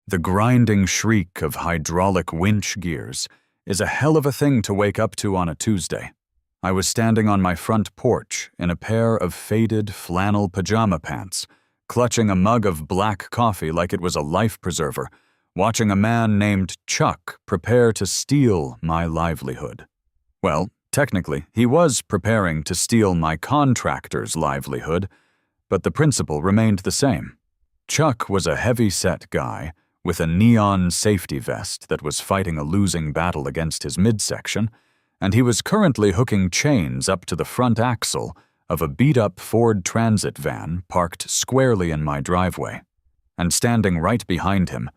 The grinding shriek of hydraulic winch gears is a hell of a thing to wake up to on a Tuesday. I was standing on my front porch in a pair of faded flannel pajama pants, clutching a mug of black coffee like it was a life preserver, watching a man named Chuck prepare to steal my livelihood. Well, technically, he was preparing to steal my contractor's livelihood, but the principle remained the same. Chuck was a heavy-set guy with a neon safety vest that was fighting a losing battle against his midsection, and he was currently hooking chains up to the front axle of a beat-up Ford Transit van parked squarely in my driveway. And standing right behind him,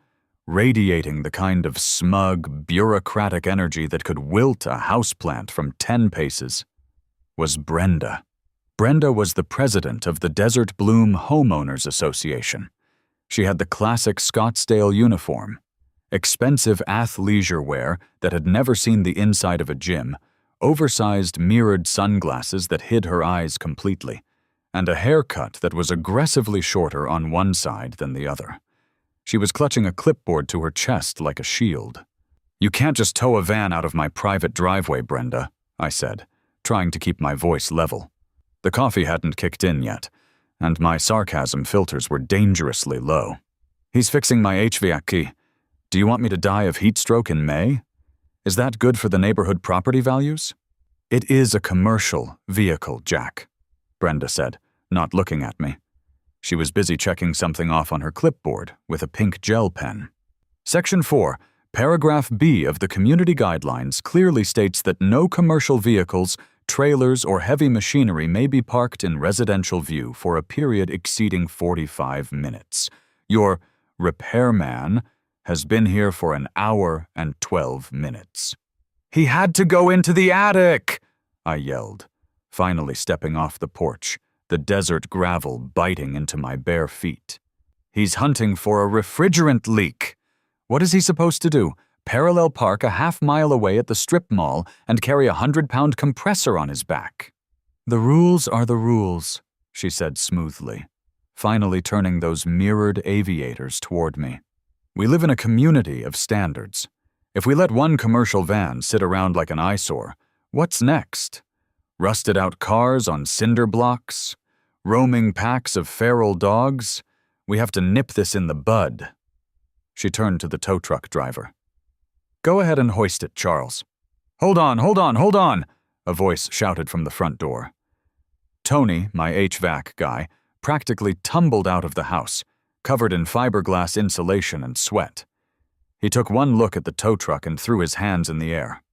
radiating the kind of smug, bureaucratic energy that could wilt a houseplant from 10 paces, was Brenda. Brenda was the president of the Desert Bloom Homeowners Association. She had the classic Scottsdale uniform, expensive athleisure wear that had never seen the inside of a gym, oversized mirrored sunglasses that hid her eyes completely, and a haircut that was aggressively shorter on one side than the other. She was clutching a clipboard to her chest like a shield. "You can't just tow a van out of my private driveway, Brenda," I said, trying to keep my voice level. The coffee hadn't kicked in yet, and my sarcasm filters were dangerously low. "He's fixing my HVAC. Do you want me to die of heat stroke in May? Is that good for the neighborhood property values?" "It is a commercial vehicle, Jack," Brenda said, not looking at me. She was busy checking something off on her clipboard with a pink gel pen. Section 4, Paragraph B of the Community Guidelines clearly states that no commercial vehicles, trailers, or heavy machinery may be parked in residential view for a period exceeding 45 minutes. Your repairman has been here for an hour and 12 minutes. "He had to go into the attic!" I yelled, finally stepping off the porch, the desert gravel biting into my bare feet. "He's hunting for a refrigerant leak. What is he supposed to do? Parallel park a half-mile away at the strip mall and carry a 100-pound compressor on his back?" "The rules are the rules," she said smoothly, finally turning those mirrored aviators toward me. "We live in a community of standards. If we let one commercial van sit around like an eyesore, what's next? Rusted-out cars on cinder blocks? Roaming packs of feral dogs? We have to nip this in the bud." She turned to the tow truck driver. "Go ahead and hoist it, Charles." "Hold on, hold on, hold on!" a voice shouted from the front door. Tony, my HVAC guy, practically tumbled out of the house, covered in fiberglass insulation and sweat. He took one look at the tow truck and threw his hands in the air.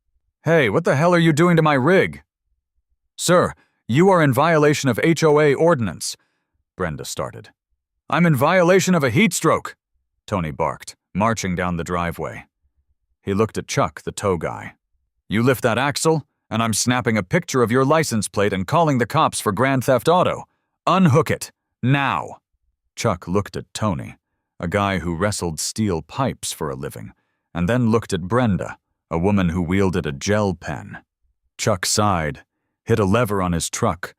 "Hey, what the hell are you doing to my rig?" "Sir, you are in violation of HOA ordinance," Brenda started. "I'm in violation of a heat stroke," Tony barked, marching down the driveway. He looked at Chuck, the tow guy. "You lift that axle, and I'm snapping a picture of your license plate and calling the cops for grand theft auto. Unhook it, now." Chuck looked at Tony, a guy who wrestled steel pipes for a living, and then looked at Brenda, a woman who wielded a gel pen. Chuck sighed, hit a lever on his truck,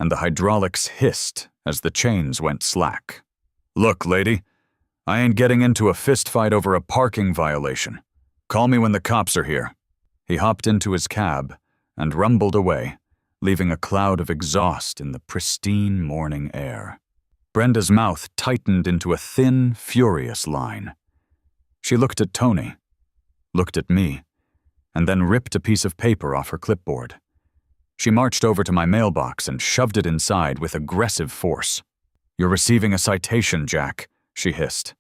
and the hydraulics hissed as the chains went slack. "Look, lady, I ain't getting into a fistfight over a parking violation. Call me when the cops are here." He hopped into his cab and rumbled away, leaving a cloud of exhaust in the pristine morning air. Brenda's mouth tightened into a thin, furious line. She looked at Tony, looked at me, and then ripped a piece of paper off her clipboard. She marched over to my mailbox and shoved it inside with aggressive force. "You're receiving a citation, Jack," she hissed.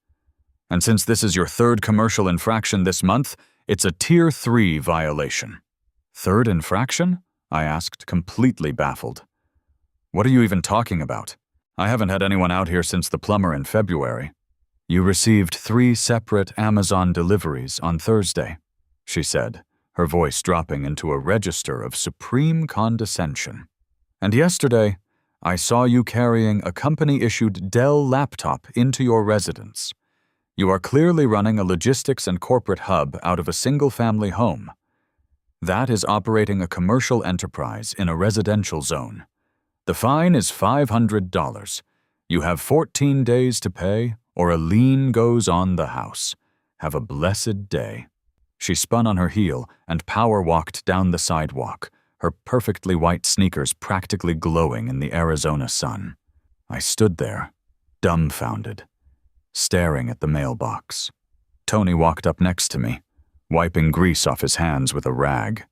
"And since this is your third commercial infraction this month, it's a Tier 3 violation." "Third infraction?" I asked, completely baffled. "What are you even talking about? I haven't had anyone out here since the plumber in February." "You received 3 separate Amazon deliveries on Thursday," she said, her voice dropping into a register of supreme condescension. "And yesterday, I saw you carrying a company-issued Dell laptop into your residence. You are clearly running a logistics and corporate hub out of a single-family home. That is operating a commercial enterprise in a residential zone. The fine is $500. You have 14 days to pay or a lien goes on the house. Have a blessed day." She spun on her heel and power-walked down the sidewalk, her perfectly white sneakers practically glowing in the Arizona sun. I stood there, dumbfounded, staring at the mailbox. Tony walked up next to me, wiping grease off his hands with a rag.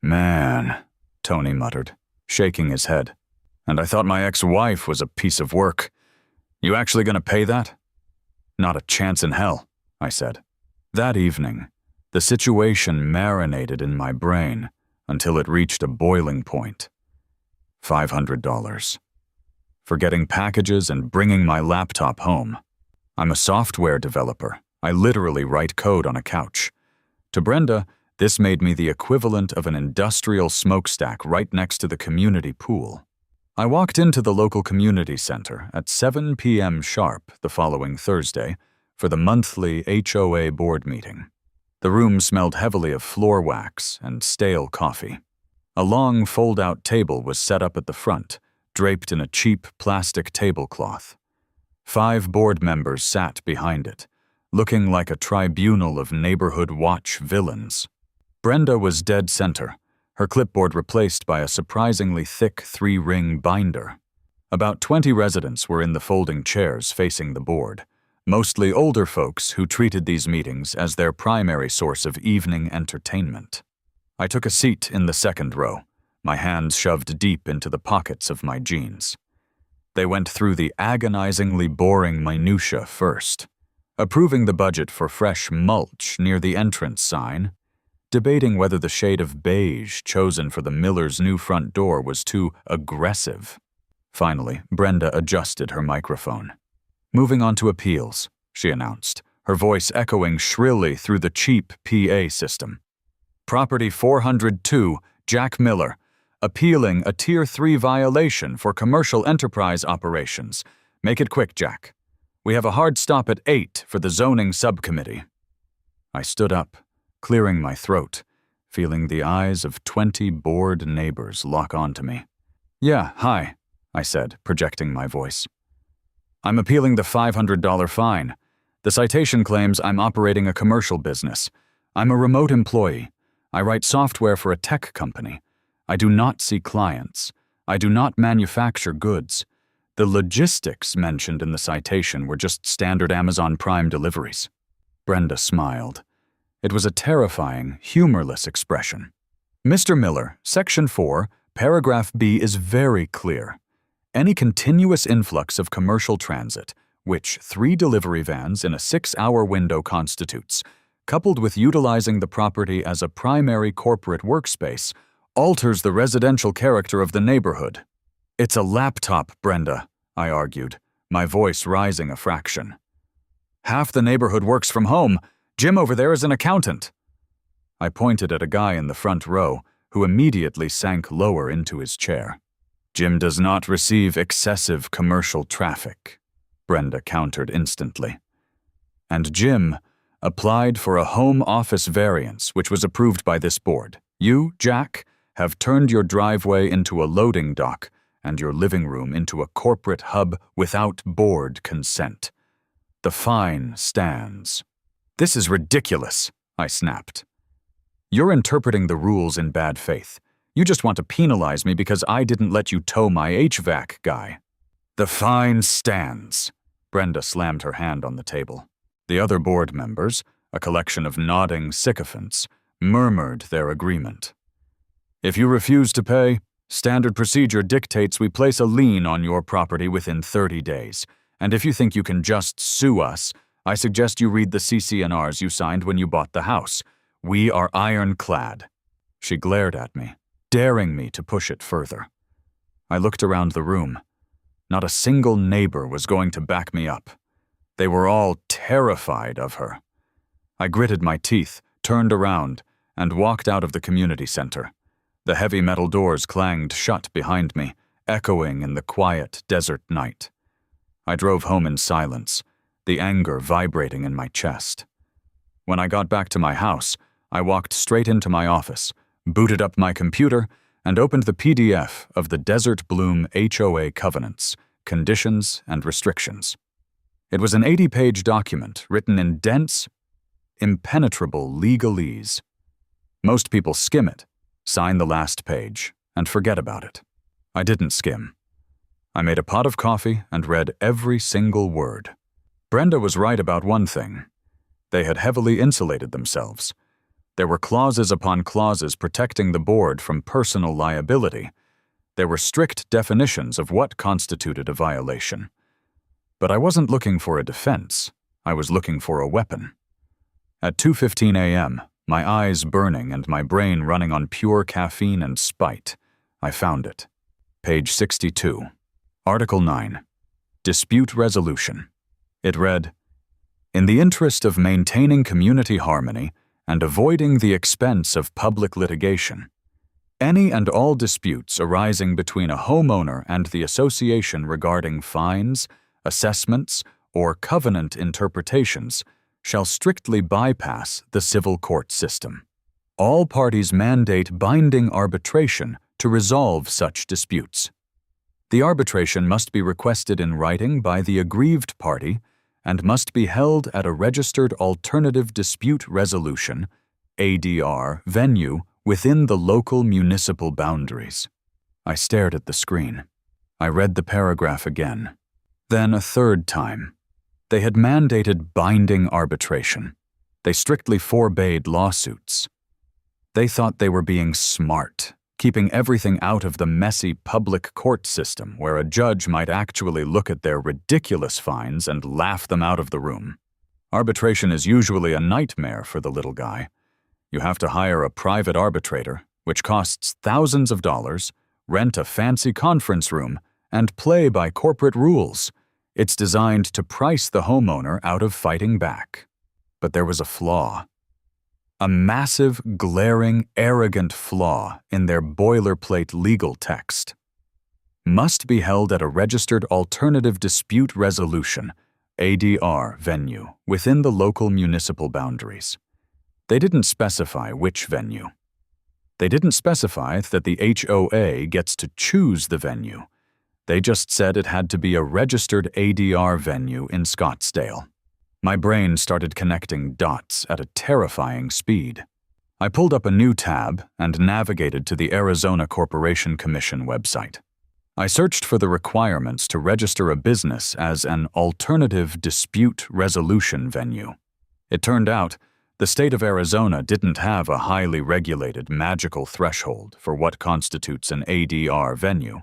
"Man," Tony muttered, shaking his head. "And I thought my ex-wife was a piece of work. You actually gonna pay that?" "Not a chance in hell," I said. That evening, the situation marinated in my brain until it reached a boiling point. $500. For getting packages and bringing my laptop home. I'm a software developer. I literally write code on a couch. To Brenda, this made me the equivalent of an industrial smokestack right next to the community pool. I walked into the local community center at 7 p.m. sharp the following Thursday for the monthly HOA board meeting. The room smelled heavily of floor wax and stale coffee. A long fold-out table was set up at the front, draped in a cheap plastic tablecloth. 5 board members sat behind it, looking like a tribunal of neighborhood watch villains. Brenda was dead center, her clipboard replaced by a surprisingly thick 3-ring binder. About 20 residents were in the folding chairs facing the board, mostly older folks who treated these meetings as their primary source of evening entertainment. I took a seat in the second row, my hands shoved deep into the pockets of my jeans. They went through the agonizingly boring minutia first, approving the budget for fresh mulch near the entrance sign, debating whether the shade of beige chosen for the miller's new front door was too aggressive. Finally, Brenda adjusted her microphone. "Moving on to appeals," she announced, her voice echoing shrilly through the cheap PA system. "Property 402, Jack Miller, appealing a Tier 3 violation for commercial enterprise operations. Make it quick, Jack. We have a hard stop at 8 for the zoning subcommittee." I stood up, clearing my throat, feeling the eyes of 20 bored neighbors lock onto me. "Yeah, hi," I said, projecting my voice. "I'm appealing the $500 fine. The citation claims I'm operating a commercial business. I'm a remote employee. I write software for a tech company. I do not see clients. I do not manufacture goods. The logistics mentioned in the citation were just standard Amazon Prime deliveries." Brenda smiled. It was a terrifying, humorless expression. "Mr. Miller, Section 4, Paragraph B is very clear. Any continuous influx of commercial transit, which 3 delivery vans in a 6-hour window constitutes, coupled with utilizing the property as a primary corporate workspace, alters the residential character of the neighborhood." "It's a laptop, Brenda," I argued, my voice rising a fraction. "Half the neighborhood works from home. Jim over there is an accountant." I pointed at a guy in the front row who immediately sank lower into his chair. "Jim does not receive excessive commercial traffic," Brenda countered instantly. "And Jim applied for a home office variance which was approved by this board. You, Jack, have turned your driveway into a loading dock and your living room into a corporate hub without board consent. The fine stands." "This is ridiculous," I snapped. "You're interpreting the rules in bad faith. You just want to penalize me because I didn't let you tow my HVAC guy." "The fine stands." Brenda slammed her hand on the table. The other board members, a collection of nodding sycophants, murmured their agreement. "If you refuse to pay, standard procedure dictates we place a lien on your property within 30 days. And if you think you can just sue us, I suggest you read the CC&Rs you signed when you bought the house. We are ironclad." She glared at me, daring me to push it further. I looked around the room. Not a single neighbor was going to back me up. They were all terrified of her. I gritted my teeth, turned around, and walked out of the community center. The heavy metal doors clanged shut behind me, echoing in the quiet desert night. I drove home in silence, the anger vibrating in my chest. When I got back to my house, I walked straight into my office, booted up my computer, and opened the PDF of the Desert Bloom HOA covenants, conditions, and restrictions. It was an 80-page document written in dense, impenetrable legalese. Most people skim it, sign the last page, and forget about it. I didn't skim. I made a pot of coffee and read every single word. Brenda was right about one thing. They had heavily insulated themselves. There were clauses upon clauses protecting the board from personal liability. There were strict definitions of what constituted a violation. But I wasn't looking for a defense. I was looking for a weapon. At 2:15 a.m., my eyes burning and my brain running on pure caffeine and spite, I found it. Page 62. Article 9. Dispute Resolution. It read, "In the interest of maintaining community harmony and avoiding the expense of public litigation, any and all disputes arising between a homeowner and the association regarding fines, assessments, or covenant interpretations shall strictly bypass the civil court system. All parties mandate binding arbitration to resolve such disputes. The arbitration must be requested in writing by the aggrieved party and must be held at a registered alternative dispute resolution (ADR) venue within the local municipal boundaries." I stared at the screen. I read the paragraph again. Then a third time. They had mandated binding arbitration. They strictly forbade lawsuits. They thought they were being smart, keeping everything out of the messy public court system where a judge might actually look at their ridiculous fines and laugh them out of the room. Arbitration is usually a nightmare for the little guy. You have to hire a private arbitrator, which costs thousands of dollars, rent a fancy conference room, and play by corporate rules. It's designed to price the homeowner out of fighting back. But there was a flaw. A massive, glaring, arrogant flaw in their boilerplate legal text. Must be held at a registered alternative dispute resolution (ADR) venue within the local municipal boundaries. They didn't specify which venue. They didn't specify that the HOA gets to choose the venue. They just said it had to be a registered ADR venue in Scottsdale. My brain started connecting dots at a terrifying speed. I pulled up a new tab and navigated to the Arizona Corporation Commission website. I searched for the requirements to register a business as an alternative dispute resolution venue. It turned out the state of Arizona didn't have a highly regulated magical threshold for what constitutes an ADR venue.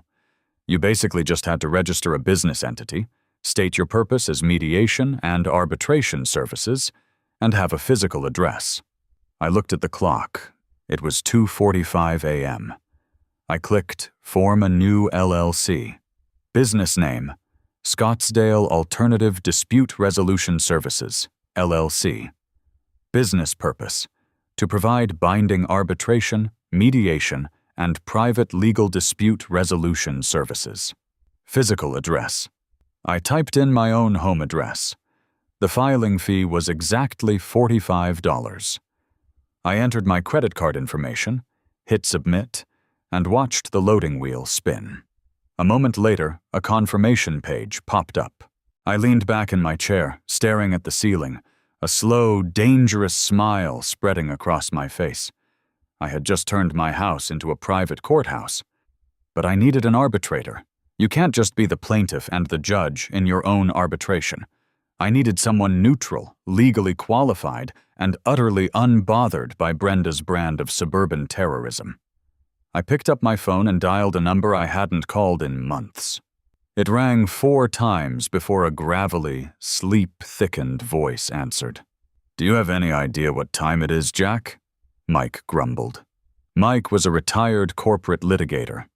You basically just had to register a business entity, state your purpose as mediation and arbitration services, and have a physical address. I looked at the clock. It was 2:45 a.m. I clicked Form a New LLC. Business name, Scottsdale Alternative Dispute Resolution Services, LLC. Business purpose, to provide binding arbitration, mediation, and private legal dispute resolution services. Physical address. I typed in my own home address. The filing fee was exactly $45. I entered my credit card information, hit submit, and watched the loading wheel spin. A moment later, a confirmation page popped up. I leaned back in my chair, staring at the ceiling, a slow, dangerous smile spreading across my face. I had just turned my house into a private courthouse. But I needed an arbitrator. You can't just be the plaintiff and the judge in your own arbitration. I needed someone neutral, legally qualified, and utterly unbothered by Brenda's brand of suburban terrorism. I picked up my phone and dialed a number I hadn't called in months. It rang 4 times before a gravelly, sleep-thickened voice answered. "Do you have any idea what time it is, Jack?" Mike grumbled. Mike was a retired corporate litigator.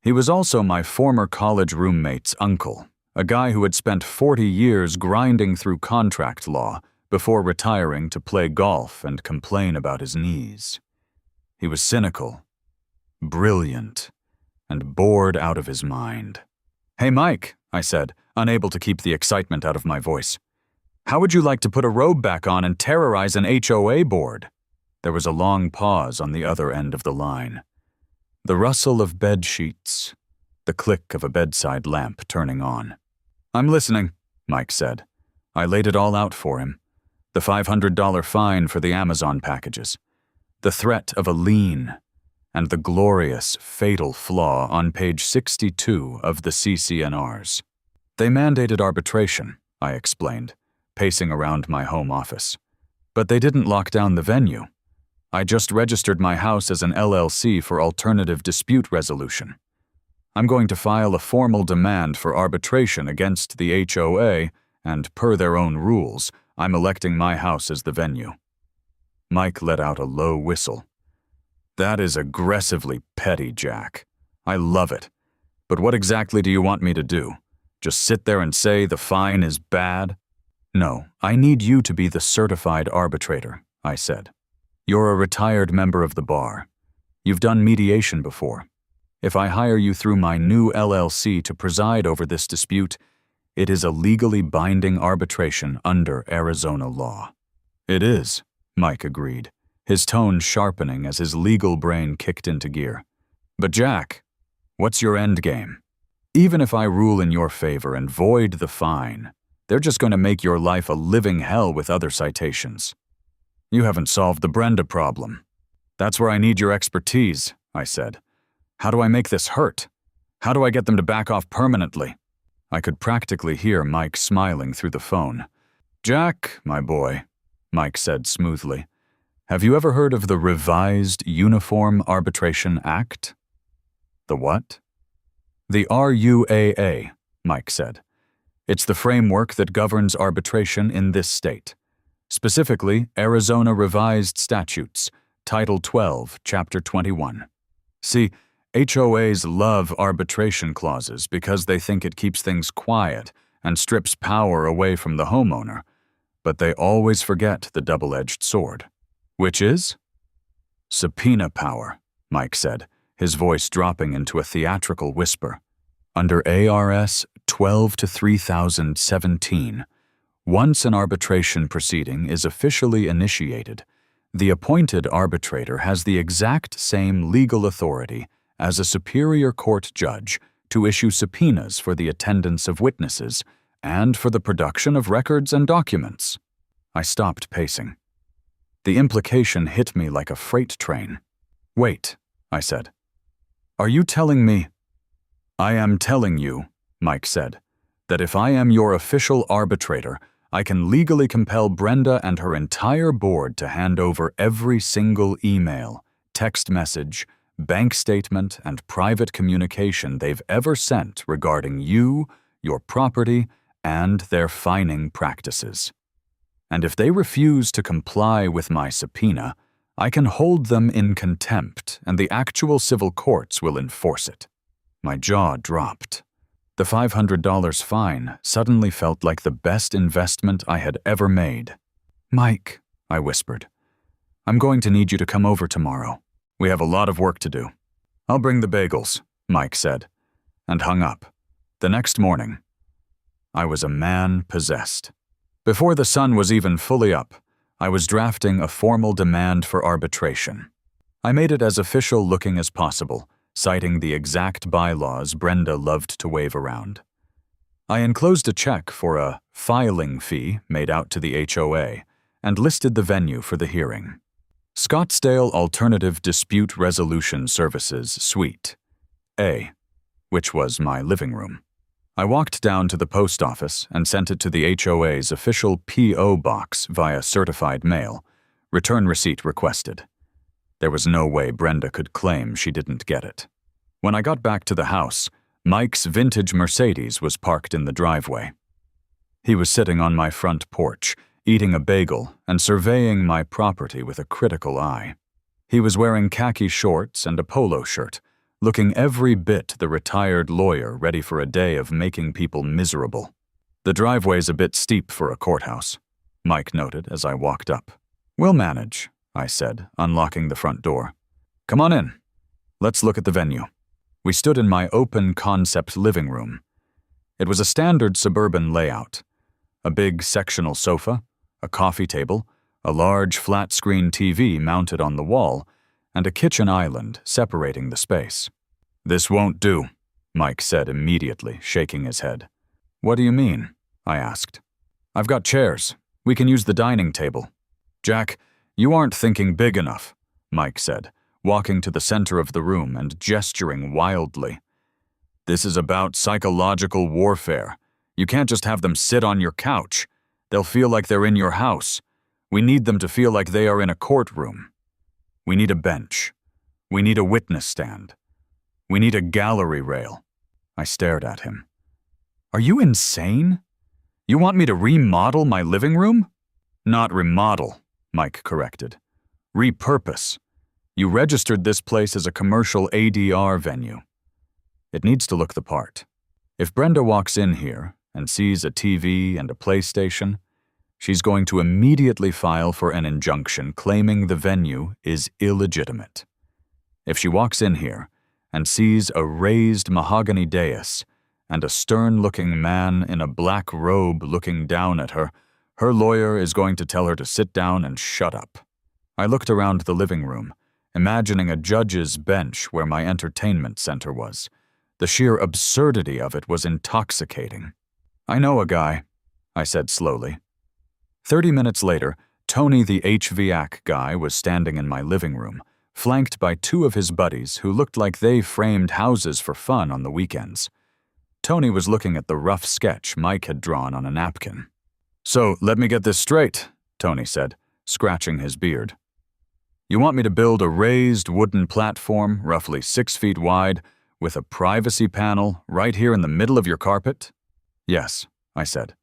He was also my former college roommate's uncle, a guy who had spent 40 years grinding through contract law before retiring to play golf and complain about his knees. He was cynical, brilliant, and bored out of his mind. "Hey, Mike," I said, unable to keep the excitement out of my voice. "How would you like to put a robe back on and terrorize an HOA board?" There was a long pause on the other end of the line. The rustle of bed sheets, the click of a bedside lamp turning on. "I'm listening," Mike said. I laid it all out for him. The $500 fine for the Amazon packages, the threat of a lien, and the glorious, fatal flaw on page 62 of the CCNRs. They mandated arbitration, I explained, pacing around my home office. But they didn't lock down the venue. I just registered my house as an LLC for alternative dispute resolution. I'm going to file a formal demand for arbitration against the HOA, and per their own rules, I'm electing my house as the venue. Mike let out a low whistle. That is aggressively petty, Jack. I love it. But what exactly do you want me to do? Just sit there and say the fine is bad? No, I need you to be the certified arbitrator, I said. You're a retired member of the bar. You've done mediation before. If I hire you through my new LLC to preside over this dispute, it is a legally binding arbitration under Arizona law. It is, Mike agreed, his tone sharpening as his legal brain kicked into gear. But Jack, what's your end game? Even if I rule in your favor and void the fine, they're just going to make your life a living hell with other citations. You haven't solved the Brenda problem. That's where I need your expertise, I said. How do I make this hurt? How do I get them to back off permanently? I could practically hear Mike smiling through the phone. Jack, my boy, Mike said smoothly, have you ever heard of the Revised Uniform Arbitration Act? The what? The RUAA, Mike said. It's the framework that governs arbitration in this state. Specifically, Arizona Revised Statutes, Title 12, Chapter 21. See, HOAs love arbitration clauses because they think it keeps things quiet and strips power away from the homeowner, but they always forget the double-edged sword. Which is? Subpoena power, Mike said, his voice dropping into a theatrical whisper. Under ARS 12-3017, once an arbitration proceeding is officially initiated, the appointed arbitrator has the exact same legal authority as a superior court judge to issue subpoenas for the attendance of witnesses and for the production of records and documents. I stopped pacing. The implication hit me like a freight train. Wait, I said. Are you telling me? I am telling you, Mike said, that if I am your official arbitrator, I can legally compel Brenda and her entire board to hand over every single email, text message, bank statement, and private communication they've ever sent regarding you, your property, and their fining practices. And if they refuse to comply with my subpoena, I can hold them in contempt, and the actual civil courts will enforce it. My jaw dropped. The $500 fine suddenly felt like the best investment I had ever made. Mike, I whispered, I'm going to need you to come over tomorrow. We have a lot of work to do. I'll bring the bagels, Mike said, and hung up. The next morning, I was a man possessed. Before the sun was even fully up, I was drafting a formal demand for arbitration. I made it as official looking as possible, citing the exact bylaws Brenda loved to wave around. I enclosed a check for a filing fee made out to the HOA and listed the venue for the hearing. Scottsdale Alternative Dispute Resolution Services Suite A, which was my living room. I walked down to the post office and sent it to the HOA's official P.O. box via certified mail, return receipt requested. There was no way Brenda could claim she didn't get it. When I got back to the house, Mike's vintage Mercedes was parked in the driveway. He was sitting on my front porch, eating a bagel and surveying my property with a critical eye. He was wearing khaki shorts and a polo shirt, looking every bit the retired lawyer ready for a day of making people miserable. The driveway's a bit steep for a courthouse, Mike noted as I walked up. We'll manage, I said, unlocking the front door. Come on in. Let's look at the venue. We stood in my open-concept living room. It was a standard suburban layout. A big sectional sofa, a coffee table, a large flat-screen TV mounted on the wall, and a kitchen island separating the space. This won't do, Mike said immediately, shaking his head. What do you mean? I asked. I've got chairs. We can use the dining table. Jack, you aren't thinking big enough, Mike said, walking to the center of the room and gesturing wildly. This is about psychological warfare. You can't just have them sit on your couch. They'll feel like they're in your house. We need them to feel like they are in a courtroom. We need a bench. We need a witness stand. We need a gallery rail. I stared at him. Are you insane? You want me to remodel my living room? Not remodel, Mike corrected. Repurpose. You registered this place as a commercial ADR venue. It needs to look the part. If Brenda walks in here and sees a TV and a PlayStation, she's going to immediately file for an injunction claiming the venue is illegitimate. If she walks in here and sees a raised mahogany dais and a stern-looking man in a black robe looking down at her, her lawyer is going to tell her to sit down and shut up. I looked around the living room, imagining a judge's bench where my entertainment center was. The sheer absurdity of it was intoxicating. I know a guy, I said slowly. 30 minutes later, Tony the HVAC guy was standing in my living room, flanked by two of his buddies who looked like they framed houses for fun on the weekends. Tony was looking at the rough sketch Mike had drawn on a napkin. So, let me get this straight, Tony said, scratching his beard. You want me to build a raised wooden platform, roughly 6 feet wide, with a privacy panel right here in the middle of your carpet? Yes, I said.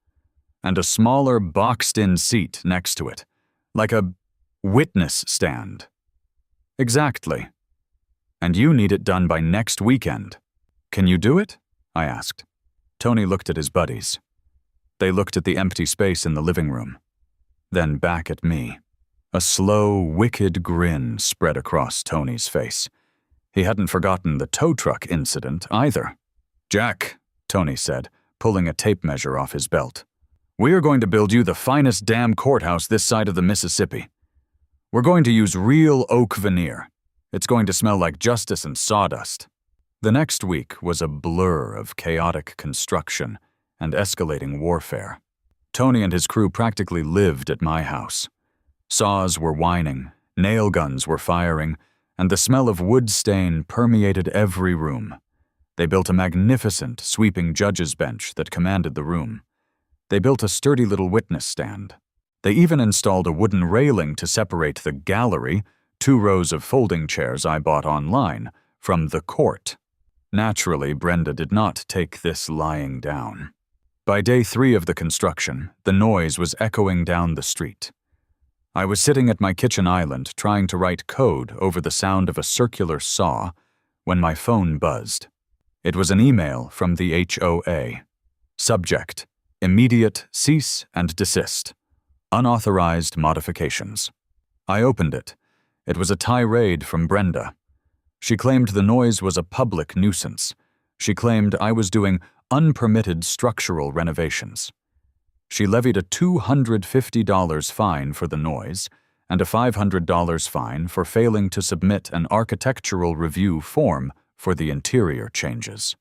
And a smaller boxed-in seat next to it, like a witness stand. Exactly. And you need it done by next weekend. Can you do it? I asked. Tony looked at his buddies. They looked at the empty space in the living room, then back at me. A slow, wicked grin spread across Tony's face. He hadn't forgotten the tow truck incident either. Jack, Tony said, pulling a tape measure off his belt. We are going to build you the finest damn courthouse this side of the Mississippi. We're going to use real oak veneer. It's going to smell like justice and sawdust. The next week was a blur of chaotic construction and escalating warfare. Tony and his crew practically lived at my house. Saws were whining, nail guns were firing, and the smell of wood stain permeated every room. They built a magnificent, sweeping judge's bench that commanded the room. They built a sturdy little witness stand. They even installed a wooden railing to separate the gallery, 2 rows of folding chairs I bought online, from the court. Naturally, Brenda did not take this lying down. By day 3 of the construction, the noise was echoing down the street. I was sitting at my kitchen island trying to write code over the sound of a circular saw when my phone buzzed. It was an email from the HOA. Subject: Immediate cease and desist. Unauthorized modifications. I opened it. It was a tirade from Brenda. She claimed the noise was a public nuisance. She claimed I was doing unpermitted structural renovations. She levied a $250 fine for the noise and a $500 fine for failing to submit an architectural review form for the interior changes.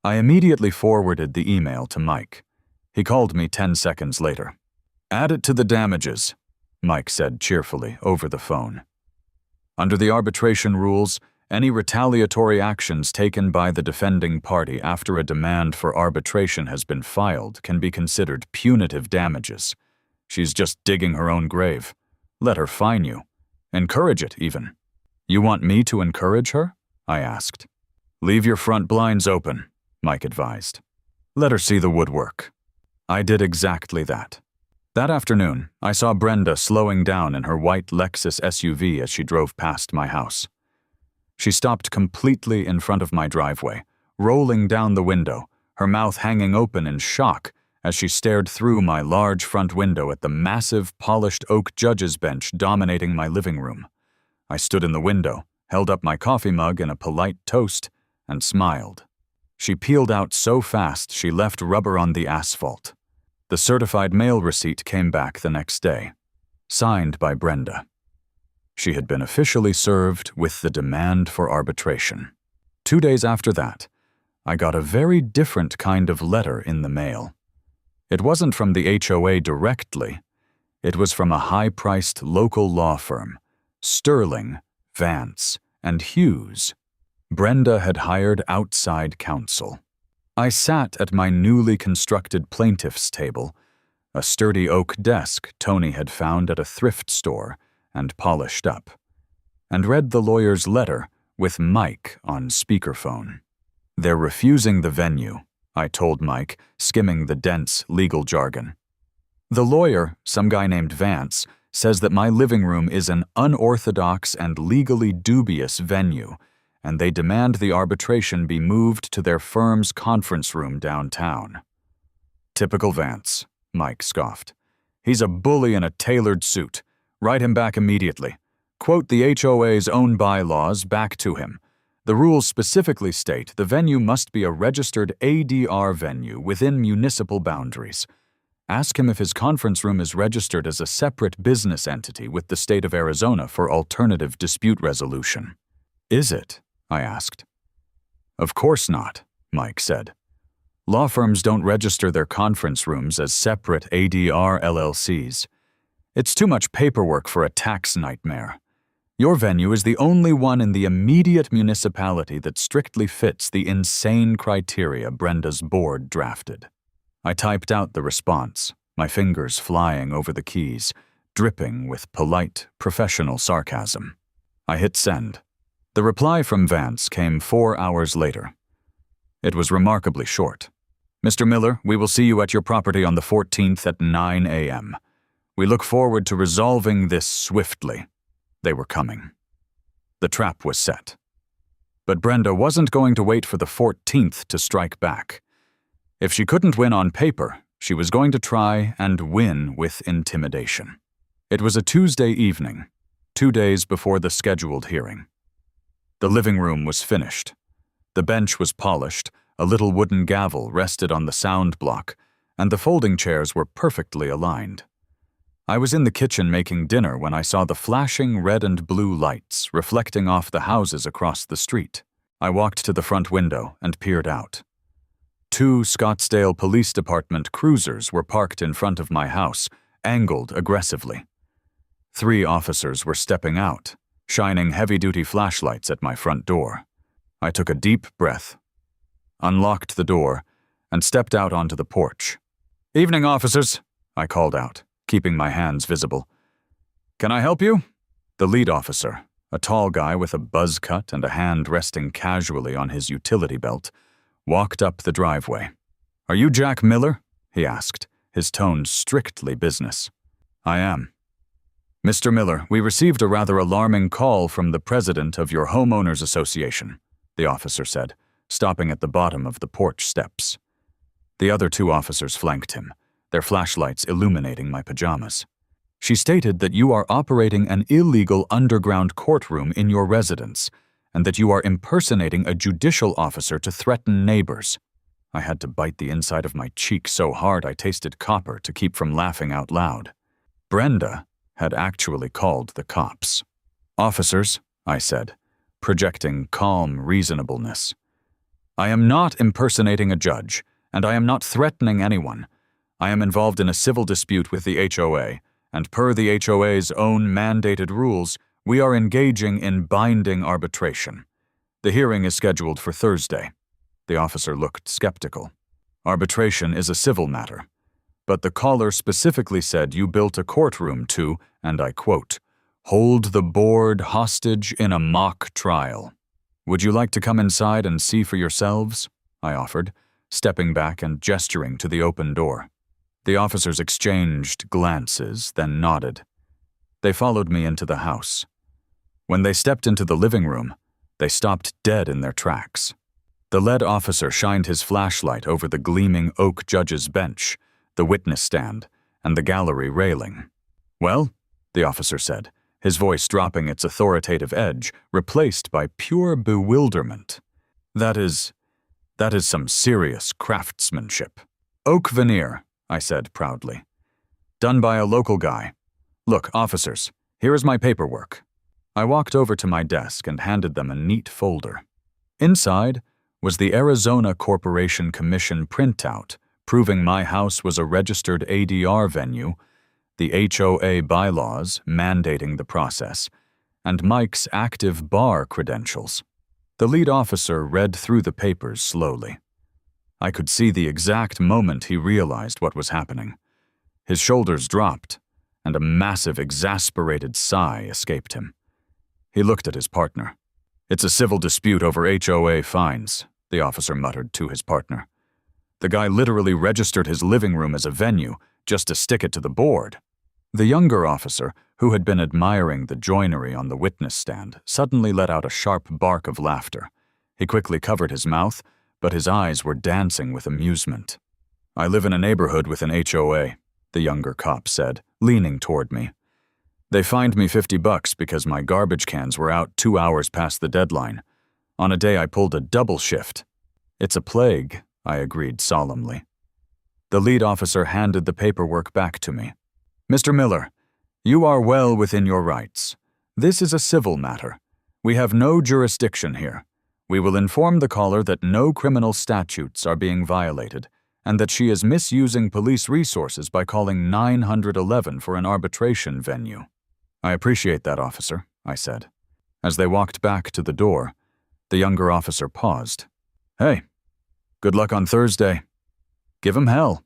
I immediately forwarded the email to Mike. He called me 10 seconds later. Add it to the damages, Mike said cheerfully over the phone. Under the arbitration rules, any retaliatory actions taken by the defending party after a demand for arbitration has been filed can be considered punitive damages. She's just digging her own grave. Let her fine you. Encourage it, even. You want me to encourage her? I asked. Leave your front blinds open, Mike advised. Let her see the woodwork. I did exactly that. That afternoon, I saw Brenda slowing down in her white Lexus SUV as she drove past my house. She stopped completely in front of my driveway, rolling down the window, her mouth hanging open in shock as she stared through my large front window at the massive polished oak judge's bench dominating my living room. I stood in the window, held up my coffee mug in a polite toast, and smiled. She peeled out so fast she left rubber on the asphalt. The certified mail receipt came back the next day, signed by Brenda. She had been officially served with the demand for arbitration. 2 days after that, I got a very different kind of letter in the mail. It wasn't from the HOA directly. It was from a high-priced local law firm, Sterling, Vance, and Hughes. Brenda had hired outside counsel. I sat at my newly constructed plaintiff's table, a sturdy oak desk Tony had found at a thrift store and polished up, and read the lawyer's letter with Mike on speakerphone. "They're refusing the venue," I told Mike, skimming the dense legal jargon. "The lawyer, some guy named Vance, says that my living room is an unorthodox and legally dubious venue, and they demand the arbitration be moved to their firm's conference room downtown." "Typical Vance," Mike scoffed. "He's a bully in a tailored suit. Write him back immediately. Quote the HOA's own bylaws back to him. The rules specifically state the venue must be a registered ADR venue within municipal boundaries. Ask him if his conference room is registered as a separate business entity with the state of Arizona for alternative dispute resolution." "Is it?" I asked. "Of course not," Mike said. "Law firms don't register their conference rooms as separate ADR LLCs. It's too much paperwork for a tax nightmare. Your venue is the only one in the immediate municipality that strictly fits the insane criteria Brenda's board drafted." I typed out the response, my fingers flying over the keys, dripping with polite, professional sarcasm. I hit send. The reply from Vance came 4 hours later. It was remarkably short. "Mr. Miller, we will see you at your property on the 14th at 9 a.m. We look forward to resolving this swiftly." They were coming. The trap was set. But Brenda wasn't going to wait for the 14th to strike back. If she couldn't win on paper, she was going to try and win with intimidation. It was a Tuesday evening, 2 days before the scheduled hearing. The living room was finished. The bench was polished, a little wooden gavel rested on the sound block, and the folding chairs were perfectly aligned. I was in the kitchen making dinner when I saw the flashing red and blue lights reflecting off the houses across the street. I walked to the front window and peered out. 2 Scottsdale Police Department cruisers were parked in front of my house, angled aggressively. 3 officers were stepping out, shining heavy-duty flashlights at my front door. I took a deep breath, unlocked the door, and stepped out onto the porch. "Evening, officers," I called out, keeping my hands visible. "Can I help you?" The lead officer, a tall guy with a buzz cut and a hand resting casually on his utility belt, walked up the driveway. "Are you Jack Miller?" he asked, his tone strictly business. "I am." "Mr. Miller, we received a rather alarming call from the president of your homeowners association," the officer said, stopping at the bottom of the porch steps. The other 2 officers flanked him, their flashlights illuminating my pajamas. "She stated that you are operating an illegal underground courtroom in your residence, and that you are impersonating a judicial officer to threaten neighbors." I had to bite the inside of my cheek so hard I tasted copper to keep from laughing out loud. Brenda had actually called the cops. "Officers," I said, projecting calm reasonableness, "I am not impersonating a judge, and I am not threatening anyone. I am involved in a civil dispute with the HOA, and per the HOA's own mandated rules, we are engaging in binding arbitration. The hearing is scheduled for Thursday." The officer looked skeptical. "Arbitration is a civil matter, but the caller specifically said you built a courtroom to, and I quote, hold the board hostage in a mock trial. Would you like to come inside and see for yourselves?" I offered, stepping back and gesturing to the open door. The officers exchanged glances, then nodded. They followed me into the house. When they stepped into the living room, they stopped dead in their tracks. The lead officer shined his flashlight over the gleaming oak judge's bench, the witness stand, and the gallery railing. "Well," the officer said, his voice dropping its authoritative edge, replaced by pure bewilderment. That is some serious craftsmanship." "Oak veneer," I said proudly. "Done by a local guy. Look, officers, here is my paperwork." I walked over to my desk and handed them a neat folder. Inside was the Arizona Corporation Commission printout, proving my house was a registered ADR venue, the HOA bylaws mandating the process, and Mike's active bar credentials. The lead officer read through the papers slowly. I could see the exact moment he realized what was happening. His shoulders dropped, and a massive, exasperated sigh escaped him. He looked at his partner. "It's a civil dispute over HOA fines," the officer muttered to his partner. "The guy literally registered his living room as a venue just to stick it to the board." The younger officer, who had been admiring the joinery on the witness stand, suddenly let out a sharp bark of laughter. He quickly covered his mouth, but his eyes were dancing with amusement. "I live in a neighborhood with an HOA," the younger cop said, leaning toward me. "They fined me $50 because my garbage cans were out 2 hours past the deadline. On a day I pulled a double shift." "It's a plague," I agreed solemnly. The lead officer handed the paperwork back to me. "Mr. Miller, you are well within your rights. This is a civil matter. We have no jurisdiction here. We will inform the caller that no criminal statutes are being violated, and that she is misusing police resources by calling 911 for an arbitration venue." "I appreciate that, officer," I said. As they walked back to the door, the younger officer paused. "Hey, good luck on Thursday." "Give 'em hell."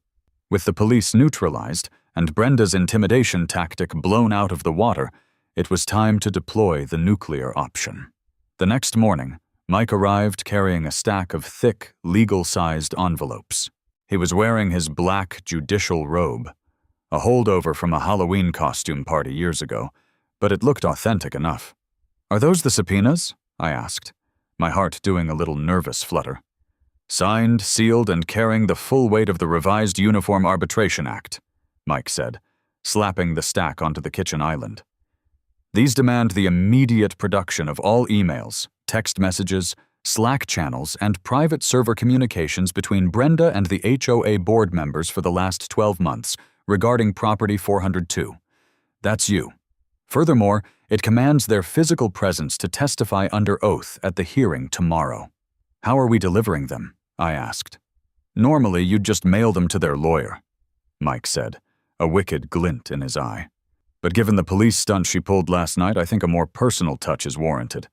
With the police neutralized and Brenda's intimidation tactic blown out of the water, it was time to deploy the nuclear option. The next morning, Mike arrived carrying a stack of thick, legal-sized envelopes. He was wearing his black judicial robe, a holdover from a Halloween costume party years ago, but it looked authentic enough. "Are those the subpoenas?" I asked, my heart doing a little nervous flutter. "Signed, sealed, and carrying the full weight of the revised Uniform Arbitration Act," Mike said, slapping the stack onto the kitchen island. "These demand the immediate production of all emails, text messages, Slack channels, and private server communications between Brenda and the HOA board members for the last 12 months regarding Property 402. That's you. Furthermore, it commands their physical presence to testify under oath at the hearing tomorrow." "How are we delivering them?" I asked. "Normally, you'd just mail them to their lawyer," Mike said, a wicked glint in his eye. "But given the police stunt she pulled last night, I think a more personal touch is warranted.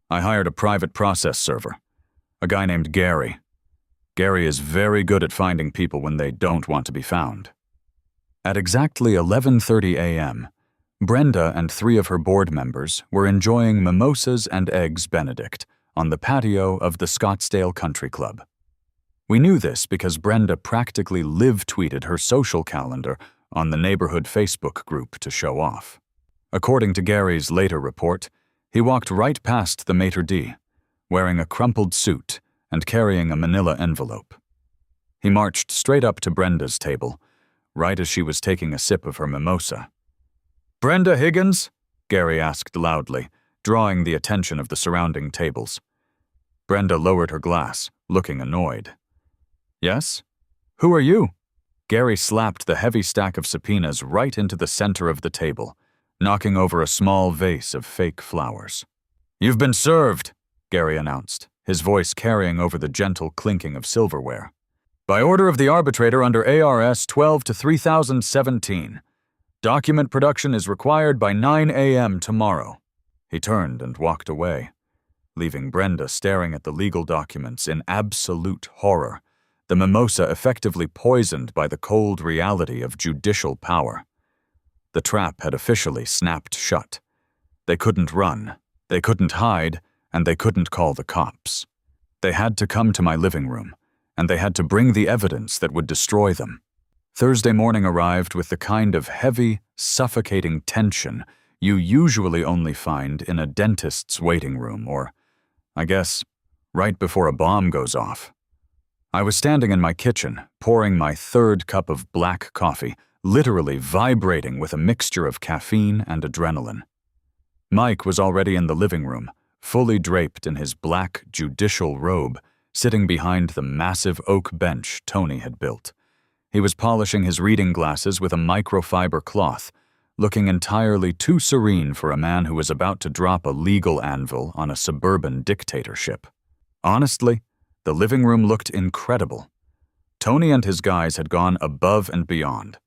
I hired a private process server, a guy named Gary. Gary is very good at finding people when they don't want to be found." At exactly 11:30 a.m., Brenda and 3 of her board members were enjoying mimosas and eggs Benedict on the patio of the Scottsdale Country Club. We knew this because Brenda practically live-tweeted her social calendar on the neighborhood Facebook group to show off. According to Gary's later report, he walked right past the maitre d', wearing a crumpled suit and carrying a manila envelope. He marched straight up to Brenda's table, right as she was taking a sip of her mimosa. "Brenda Higgins?" Gary asked loudly, drawing the attention of the surrounding tables. Brenda lowered her glass, looking annoyed. "Yes? Who are you?" Gary slapped the heavy stack of subpoenas right into the center of the table, knocking over a small vase of fake flowers. "You've been served," Gary announced, his voice carrying over the gentle clinking of silverware. "By order of the arbitrator under ARS 12-3017. Document production is required by 9 a.m. tomorrow." He turned and walked away, leaving Brenda staring at the legal documents in absolute horror, the mimosa effectively poisoned by the cold reality of judicial power. The trap had officially snapped shut. They couldn't run, they couldn't hide, and they couldn't call the cops. They had to come to my living room, and they had to bring the evidence that would destroy them. Thursday morning arrived with the kind of heavy, suffocating tension you usually only find in a dentist's waiting room or, I guess, right before a bomb goes off. I was standing in my kitchen, pouring my 3rd cup of black coffee, literally vibrating with a mixture of caffeine and adrenaline. Mike was already in the living room, fully draped in his black judicial robe, sitting behind the massive oak bench Tony had built. He was polishing his reading glasses with a microfiber cloth, looking entirely too serene for a man who was about to drop a legal anvil on a suburban dictatorship. Honestly, the living room looked incredible. Tony and his guys had gone above and beyond.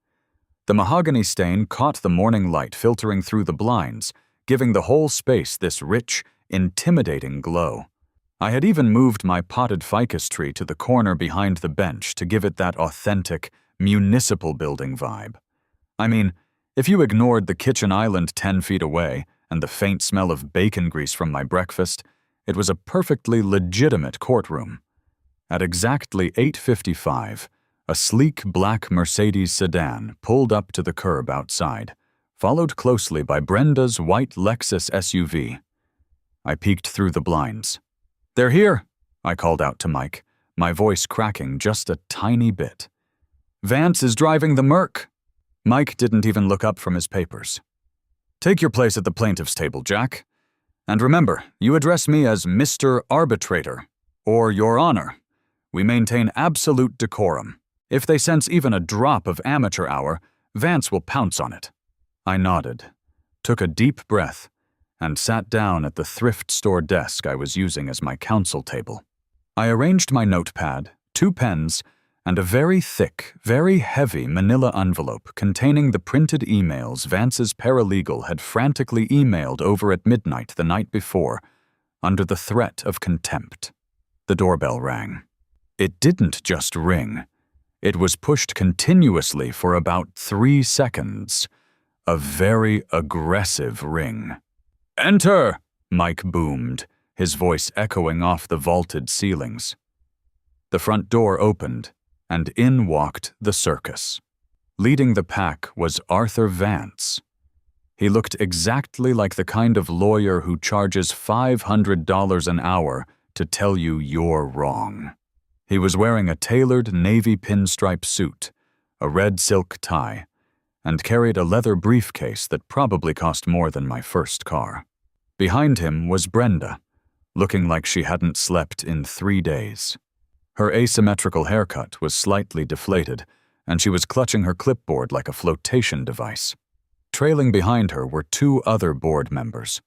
The mahogany stain caught the morning light filtering through the blinds, giving the whole space this rich, intimidating glow. I had even moved my potted ficus tree to the corner behind the bench to give it that authentic, municipal building vibe. I mean, if you ignored the kitchen island 10 feet away and the faint smell of bacon grease from my breakfast, it was a perfectly legitimate courtroom. At exactly 8:55, a sleek black Mercedes sedan pulled up to the curb outside, followed closely by Brenda's white Lexus SUV. I peeked through the blinds. "They're here," I called out to Mike, my voice cracking just a tiny bit. "Vance is driving the Merc." Mike didn't even look up from his papers. "Take your place at the plaintiff's table, Jack. And remember, you address me as Mr. Arbitrator, or Your Honor. We maintain absolute decorum. If they sense even a drop of amateur hour, Vance will pounce on it." I nodded, took a deep breath, and sat down at the thrift store desk I was using as my counsel table. I arranged my notepad, 2 pens, and a very thick, very heavy manila envelope containing the printed emails Vance's paralegal had frantically emailed over at midnight the night before, under the threat of contempt. The doorbell rang. It didn't just ring. It was pushed continuously for about 3 seconds. A very aggressive ring. "Enter!" Mike boomed, his voice echoing off the vaulted ceilings. The front door opened, and in walked the circus. Leading the pack was Arthur Vance. He looked exactly like the kind of lawyer who charges $500 an hour to tell you you're wrong. He was wearing a tailored navy pinstripe suit, a red silk tie, and carried a leather briefcase that probably cost more than my first car. Behind him was Brenda, looking like she hadn't slept in 3 days. Her asymmetrical haircut was slightly deflated, and she was clutching her clipboard like a flotation device. Trailing behind her were 2 other board members.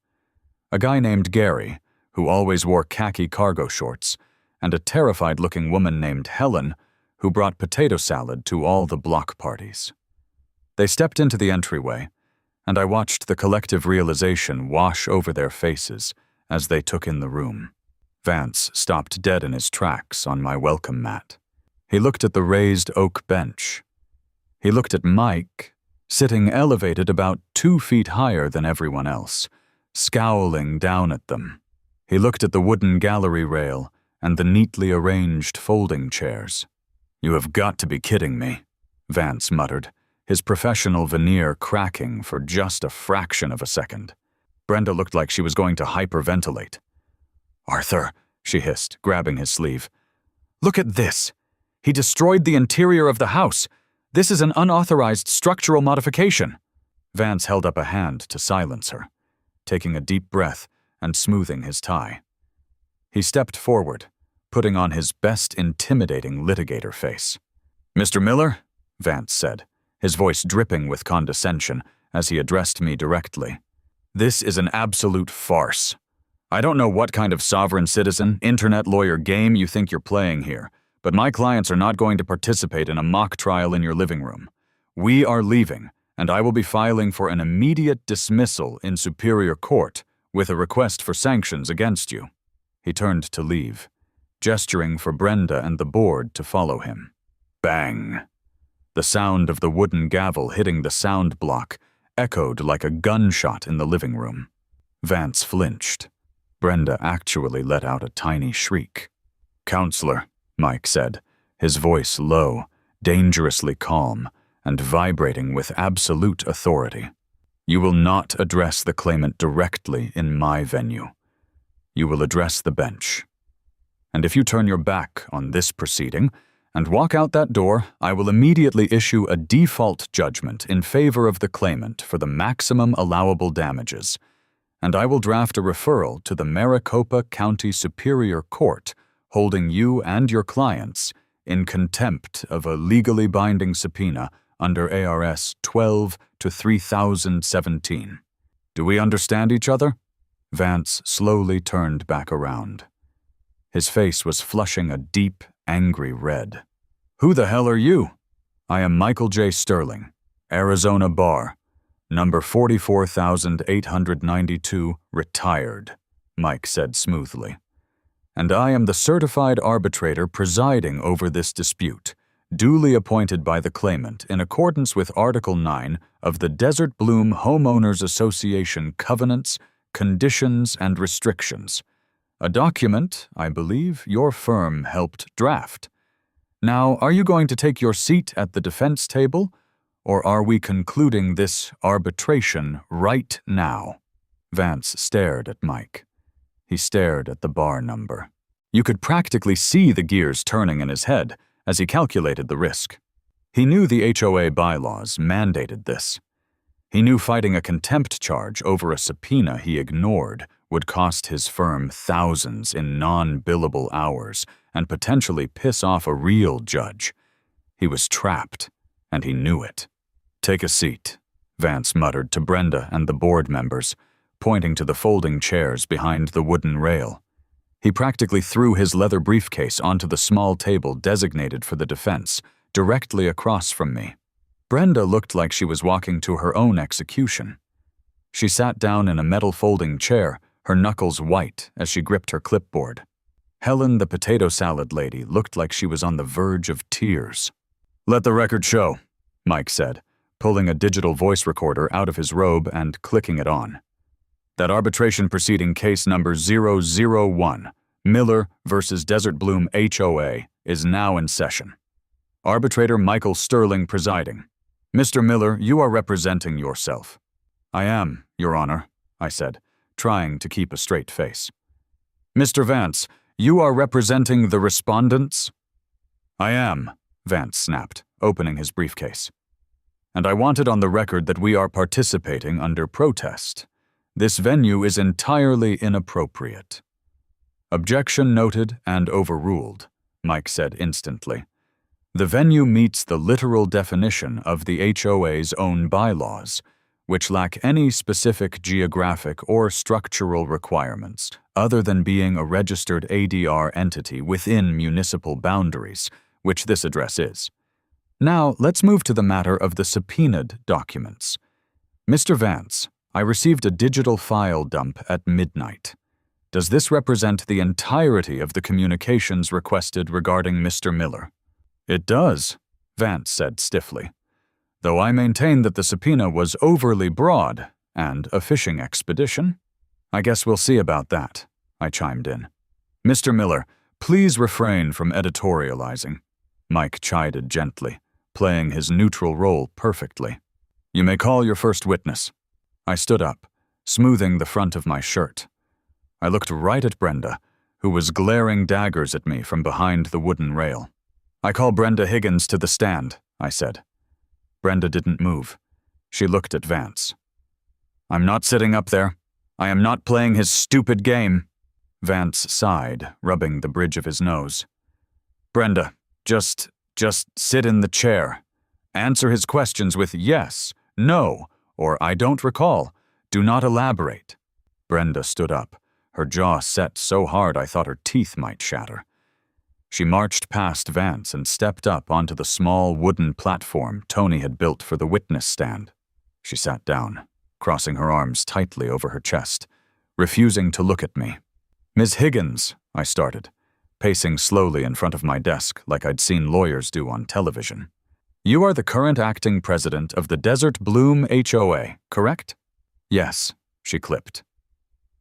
A guy named Gary, who always wore khaki cargo shorts, and a terrified-looking woman named Helen, who brought potato salad to all the block parties. They stepped into the entryway, and I watched the collective realization wash over their faces as they took in the room. Vance stopped dead in his tracks on my welcome mat. He looked at the raised oak bench. He looked at Mike, sitting elevated about 2 feet higher than everyone else, scowling down at them. He looked at the wooden gallery rail and the neatly arranged folding chairs. "You have got to be kidding me," Vance muttered, his professional veneer cracking for just a fraction of a second. Brenda looked like she was going to hyperventilate. "Arthur," she hissed, grabbing his sleeve. "Look at this. He destroyed the interior of the house. This is an unauthorized structural modification." Vance held up a hand to silence her, taking a deep breath and smoothing his tie. He stepped forward, putting on his best intimidating litigator face. "Mr. Miller," Vance said, his voice dripping with condescension as he addressed me directly, "this is an absolute farce. I don't know what kind of sovereign citizen, internet lawyer game you think you're playing here, but my clients are not going to participate in a mock trial in your living room. We are leaving, and I will be filing for an immediate dismissal in Superior Court with a request for sanctions against you." He turned to leave, gesturing for Brenda and the board to follow him. Bang! The sound of the wooden gavel hitting the sound block echoed like a gunshot in the living room. Vance flinched. Brenda actually let out a tiny shriek. "Counselor," Mike said, his voice low, dangerously calm, and vibrating with absolute authority. "You will not address the claimant directly in my venue. You will address the bench. And if you turn your back on this proceeding and walk out that door, I will immediately issue a default judgment in favor of the claimant for the maximum allowable damages, and I will draft a referral to the Maricopa County Superior Court holding you and your clients in contempt of a legally binding subpoena under ARS 12 to 3017. Do we understand each other?" Vance slowly turned back around. His face was flushing a deep, angry red. Who the hell are you? I am Michael J. Sterling, Arizona Bar, number 44,892, retired, Mike said smoothly. And I am the certified arbitrator presiding over this dispute, duly appointed by the claimant in accordance with Article 9 of the Desert Bloom Homeowners Association Covenants, Conditions, and Restrictions, a document, I believe, your firm helped draft. Now, are you going to take your seat at the defense table, or are we concluding this arbitration right now? Vance stared at Mike. He stared at the bar number. You could practically see the gears turning in his head as he calculated the risk. He knew the HOA bylaws mandated this. He knew fighting a contempt charge over a subpoena he ignored would cost his firm thousands in non-billable hours and potentially piss off a real judge. He was trapped, and he knew it. Take a seat, Vance muttered to Brenda and the board members, pointing to the folding chairs behind the wooden rail. He practically threw his leather briefcase onto the small table designated for the defense, directly across from me. Brenda looked like she was walking to her own execution. She sat down in a metal folding chair, her knuckles white as she gripped her clipboard. Helen, the potato salad lady, looked like she was on the verge of tears. Let the record show, Mike said, pulling a digital voice recorder out of his robe and clicking it on. That arbitration proceeding case number 001, Miller versus Desert Bloom HOA, is now in session. Arbitrator Michael Sterling presiding. Mr. Miller, you are representing yourself. I am, Your Honor, I said, trying to keep a straight face. Mr. Vance, you are representing the respondents? I am, Vance snapped, opening his briefcase. And I want it on the record that we are participating under protest. This venue is entirely inappropriate. Objection noted and overruled, Mike said instantly. The venue meets the literal definition of the HOA's own bylaws, which lack any specific geographic or structural requirements other than being a registered ADR entity within municipal boundaries, which this address is. Now, let's move to the matter of the subpoenaed documents. Mr. Vance, I received a digital file dump at midnight. Does this represent the entirety of the communications requested regarding Mr. Miller? It does, Vance said stiffly, though I maintain that the subpoena was overly broad and a fishing expedition. I guess we'll see about that, I chimed in. Mr. Miller, please refrain from editorializing, Mike chided gently, playing his neutral role perfectly. You may call your first witness. I stood up, smoothing the front of my shirt. I looked right at Brenda, who was glaring daggers at me from behind the wooden rail. I call Brenda Higgins to the stand, I said. Brenda didn't move. She looked at Vance. I'm not sitting up there. I am not playing his stupid game. Vance sighed, rubbing the bridge of his nose. Brenda, just sit in the chair. Answer his questions with yes, no, or I don't recall. Do not elaborate. Brenda stood up, her jaw set so hard I thought her teeth might shatter. She marched past Vance and stepped up onto the small wooden platform Tony had built for the witness stand. She sat down, crossing her arms tightly over her chest, refusing to look at me. Ms. Higgins, I started, pacing slowly in front of my desk like I'd seen lawyers do on television. You are the current acting president of the Desert Bloom HOA, correct? Yes, she clipped.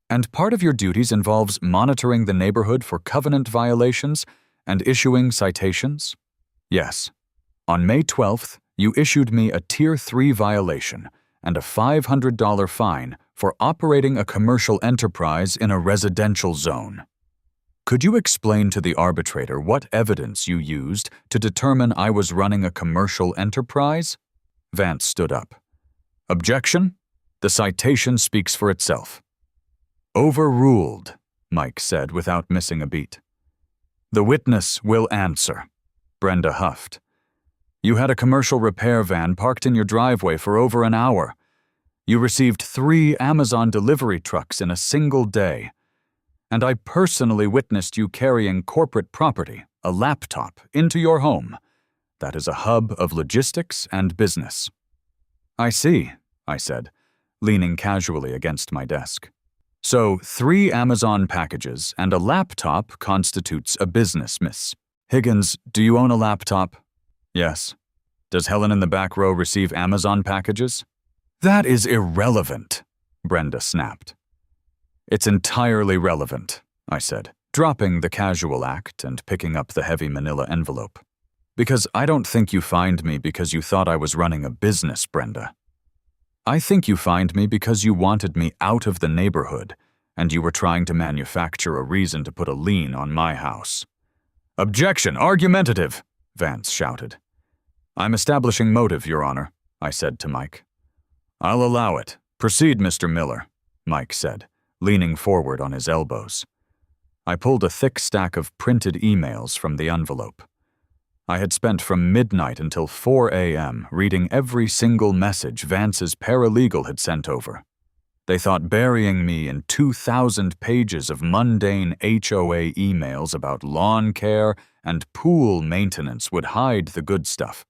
And part of your duties involves monitoring the neighborhood for covenant violations and issuing citations? Yes. On May 12th, you issued me a Tier 3 violation and a $500 fine for operating a commercial enterprise in a residential zone. Could you explain to the arbitrator what evidence you used to determine I was running a commercial enterprise? Vance stood up. Objection? The citation speaks for itself. Overruled, Mike said without missing a beat. The witness will answer. Brenda huffed. You had a commercial repair van parked in your driveway for over an hour. You received 3 Amazon delivery trucks in a single day. And I personally witnessed you carrying corporate property, a laptop, into your home, that is a hub of logistics and business." "I see," I said, leaning casually against my desk. "So 3 Amazon packages and a laptop constitutes a business, Miss Higgins. Do you own a laptop?" "Yes." "Does Helen in the back row receive Amazon packages?" "That is irrelevant," Brenda snapped. "It's entirely relevant," I said, dropping the casual act and picking up the heavy manila envelope. "Because I don't think you find me because you thought I was running a business, Brenda. I think you find me because you wanted me out of the neighborhood, and you were trying to manufacture a reason to put a lien on my house." "Objection! Argumentative!" Vance shouted. "I'm establishing motive, Your Honor," I said to Mike. "I'll allow it. Proceed, Mr. Miller," Mike said, leaning forward on his elbows. I pulled a thick stack of printed emails from the envelope. I had spent from midnight until 4 a.m. reading every single message Vance's paralegal had sent over. They thought burying me in 2,000 pages of mundane HOA emails about lawn care and pool maintenance would hide the good stuff.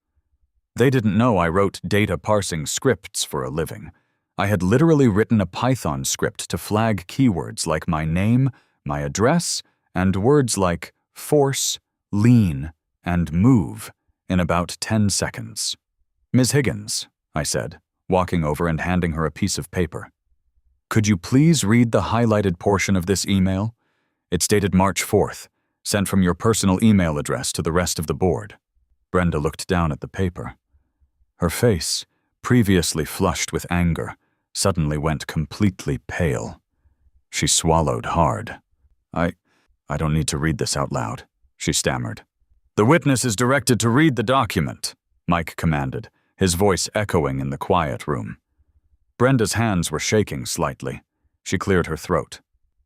They didn't know I wrote data parsing scripts for a living. I had literally written a Python script to flag keywords like my name, my address, and words like force, lean, and move in about 10 seconds. "Ms. Higgins," I said, walking over and handing her a piece of paper. "Could you please read the highlighted portion of this email? It's dated March 4th, sent from your personal email address to the rest of the board." Brenda looked down at the paper. Her face, previously flushed with anger, suddenly went completely pale. She swallowed hard. I don't need to read this out loud," she stammered. "The witness is directed to read the document," Mike commanded, his voice echoing in the quiet room. Brenda's hands were shaking slightly. She cleared her throat.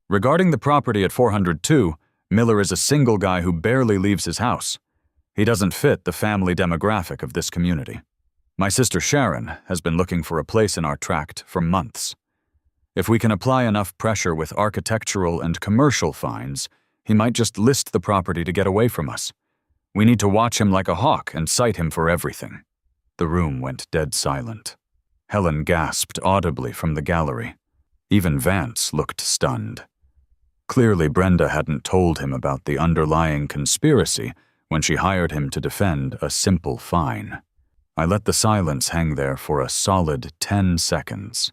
"Regarding the property at 402, Miller is a single guy who barely leaves his house. He doesn't fit the family demographic of this community. My sister Sharon has been looking for a place in our tract for months. If we can apply enough pressure with architectural and commercial fines, he might just list the property to get away from us. We need to watch him like a hawk and cite him for everything." The room went dead silent. Helen gasped audibly from the gallery. Even Vance looked stunned. Clearly, Brenda hadn't told him about the underlying conspiracy when she hired him to defend a simple fine. I let the silence hang there for a solid 10 seconds.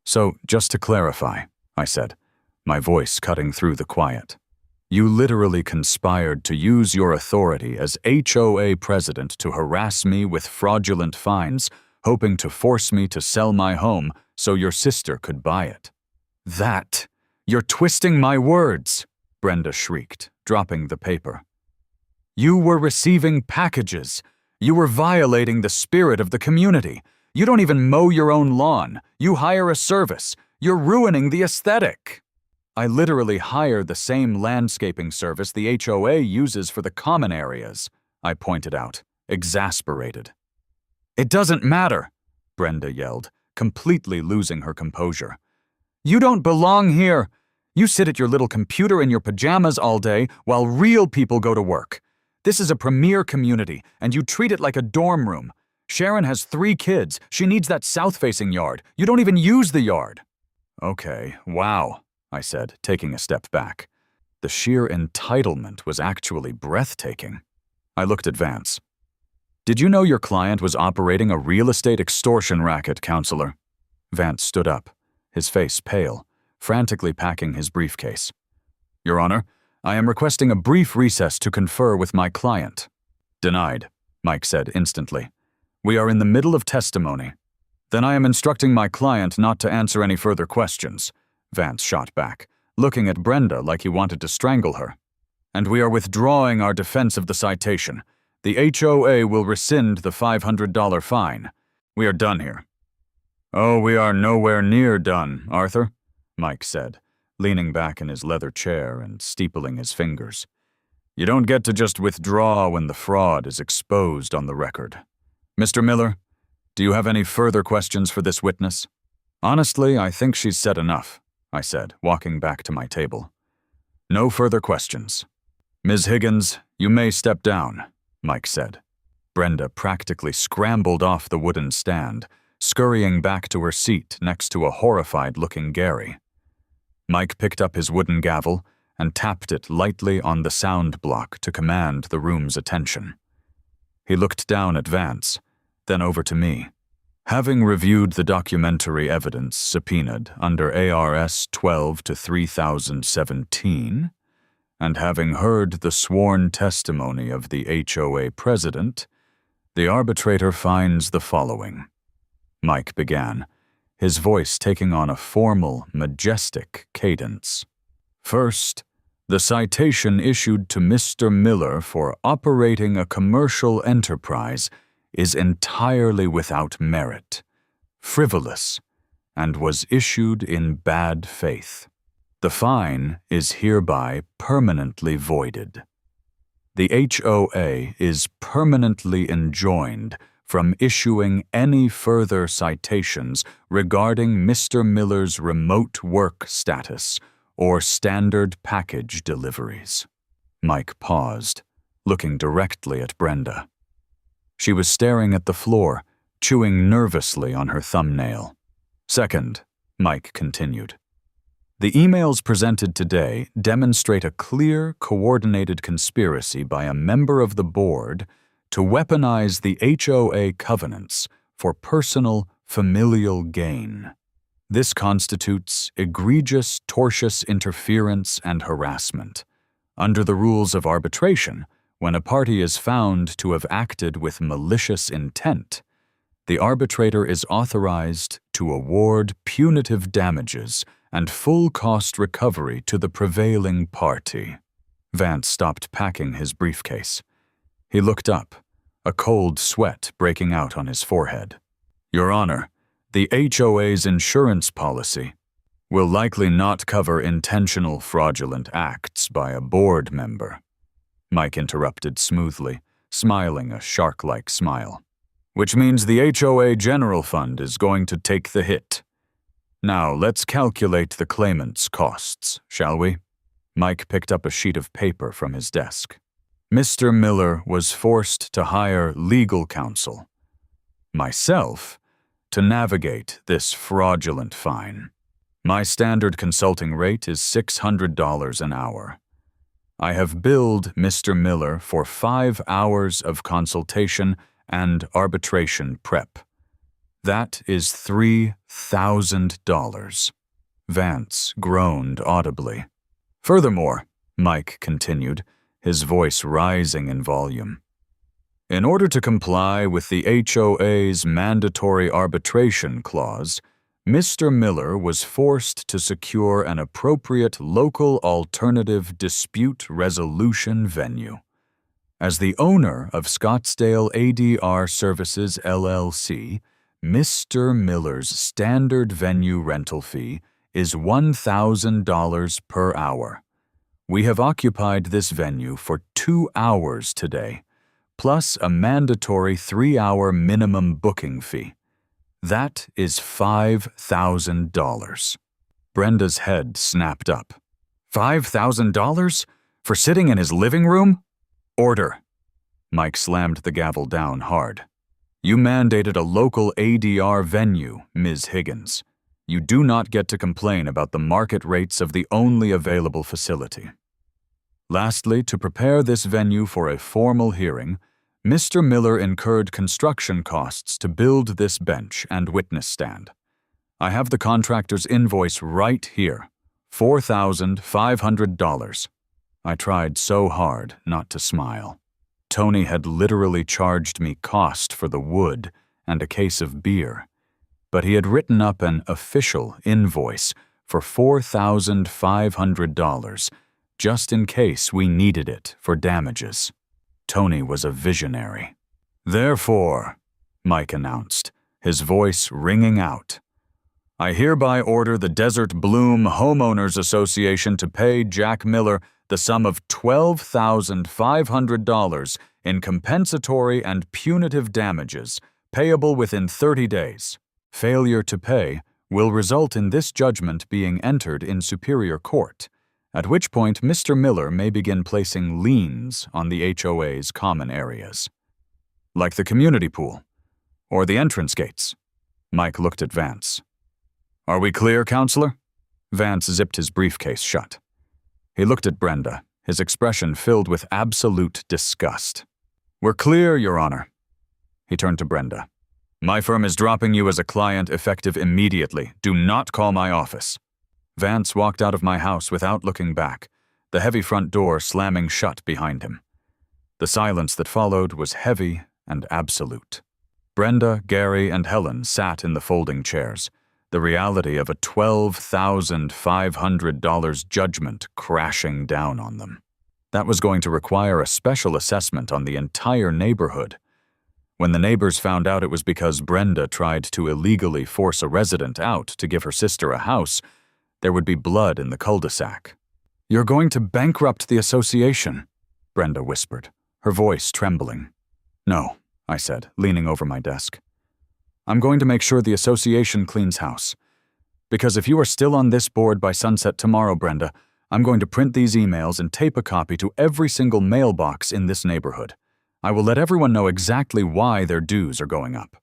"So, just to clarify," I said, my voice cutting through the quiet. "You literally conspired to use your authority as HOA president to harass me with fraudulent fines, hoping to force me to sell my home so your sister could buy it." "You're twisting my words," Brenda shrieked, dropping the paper. "You were receiving packages. You were violating the spirit of the community. You don't even mow your own lawn. You hire a service. You're ruining the aesthetic." "I literally hire the same landscaping service the HOA uses for the common areas," I pointed out, exasperated. "It doesn't matter," Brenda yelled, completely losing her composure. "You don't belong here. You sit at your little computer in your pajamas all day while real people go to work. This is a premier community, and you treat it like a dorm room. Sharon has 3 kids. She needs that south-facing yard. You don't even use the yard." "Okay, wow," I said, taking a step back. The sheer entitlement was actually breathtaking. I looked at Vance. "Did you know your client was operating a real estate extortion racket, counselor?" Vance stood up, his face pale, frantically packing his briefcase. "Your Honor, I am requesting a brief recess to confer with my client." "Denied," Mike said instantly. "We are in the middle of testimony." "Then I am instructing my client not to answer any further questions," Vance shot back, looking at Brenda like he wanted to strangle her. "And we are withdrawing our defense of the citation. The HOA will rescind the $500 fine. We are done here." "Oh, we are nowhere near done, Arthur," Mike said, leaning back in his leather chair and steepling his fingers. "You don't get to just withdraw when the fraud is exposed on the record. Mr. Miller, do you have any further questions for this witness?" "Honestly, I think she's said enough," I said, walking back to my table. "No further questions." "Ms. Higgins, you may step down," Mike said. Brenda practically scrambled off the wooden stand, scurrying back to her seat next to a horrified-looking Gary. Mike picked up his wooden gavel and tapped it lightly on the sound block to command the room's attention. He looked down at Vance, then over to me. Having reviewed the documentary evidence subpoenaed under ARS 12-3017, and having heard the sworn testimony of the HOA president, the arbitrator finds the following. Mike began, his voice taking on a formal, majestic cadence. First, the citation issued to Mr. Miller for operating a commercial enterprise is entirely without merit, frivolous, and was issued in bad faith. The fine is hereby permanently voided. The HOA is permanently enjoined from issuing any further citations regarding Mr. Miller's remote work status or standard package deliveries. Mike paused, looking directly at Brenda. She was staring at the floor, chewing nervously on her thumbnail. Second, Mike continued. The emails presented today demonstrate a clear, coordinated conspiracy by a member of the board to weaponize the HOA covenants for personal, familial gain. This constitutes egregious, tortious interference and harassment. Under the rules of arbitration, when a party is found to have acted with malicious intent, the arbitrator is authorized to award punitive damages and full cost recovery to the prevailing party. Vance stopped packing his briefcase. He looked up, a cold sweat breaking out on his forehead. Your Honor, the HOA's insurance policy will likely not cover intentional fraudulent acts by a board member. Mike interrupted smoothly, smiling a shark-like smile. Which means the HOA General Fund is going to take the hit. Now, let's calculate the claimant's costs, shall we? Mike picked up a sheet of paper from his desk. Mr. Miller was forced to hire legal counsel. Myself, to navigate this fraudulent fine. My standard consulting rate is $600 an hour. I have billed Mr. Miller for 5 hours of consultation and arbitration prep. That is $3,000. Vance groaned audibly. Furthermore, Mike continued, his voice rising in volume, in order to comply with the HOA's mandatory arbitration clause, Mr. Miller was forced to secure an appropriate local alternative dispute resolution venue. As the owner of Scottsdale ADR Services LLC, Mr. Miller's standard venue rental fee is $1,000 per hour. We have occupied this venue for 2 hours today, plus a mandatory 3-hour minimum booking fee. That is $5,000. Brenda's head snapped up. $5,000? For sitting in his living room? Order. Mike slammed the gavel down hard. You mandated a local ADR venue, Ms. Higgins. You do not get to complain about the market rates of the only available facility. Lastly, to prepare this venue for a formal hearing, Mr. Miller incurred construction costs to build this bench and witness stand. I have the contractor's invoice right here, $4,500. I tried so hard not to smile. Tony had literally charged me cost for the wood and a case of beer, but he had written up an official invoice for $4,500 just in case we needed it for damages. Tony was a visionary. Therefore, Mike announced, his voice ringing out, I hereby order the Desert Bloom Homeowners Association to pay Jack Miller the sum of $12,500 in compensatory and punitive damages, payable within 30 days. Failure to pay will result in this judgment being entered in Superior Court, at which point Mr. Miller may begin placing liens on the HOA's common areas. Like the community pool. Or the entrance gates. Mike looked at Vance. Are we clear, counselor? Vance zipped his briefcase shut. He looked at Brenda, his expression filled with absolute disgust. We're clear, Your Honor. He turned to Brenda. My firm is dropping you as a client effective immediately. Do not call my office. Vance walked out of my house without looking back, the heavy front door slamming shut behind him. The silence that followed was heavy and absolute. Brenda, Gary, and Helen sat in the folding chairs, the reality of a $12,500 judgment crashing down on them. That was going to require a special assessment on the entire neighborhood. When the neighbors found out it was because Brenda tried to illegally force a resident out to give her sister a house, there would be blood in the cul-de-sac. You're going to bankrupt the association, Brenda whispered, her voice trembling. No, I said, leaning over my desk. I'm going to make sure the association cleans house. Because if you are still on this board by sunset tomorrow, Brenda, I'm going to print these emails and tape a copy to every single mailbox in this neighborhood. I will let everyone know exactly why their dues are going up.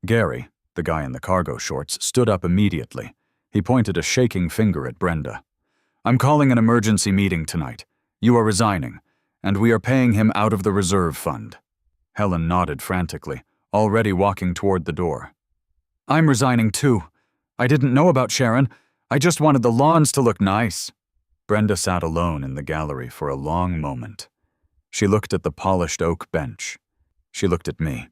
Gary, the guy in the cargo shorts, stood up immediately. He pointed a shaking finger at Brenda. I'm calling an emergency meeting tonight. You are resigning, and we are paying him out of the reserve fund. Helen nodded frantically, already walking toward the door. I'm resigning too. I didn't know about Sharon. I just wanted the lawns to look nice. Brenda sat alone in the gallery for a long moment. She looked at the polished oak bench. She looked at me.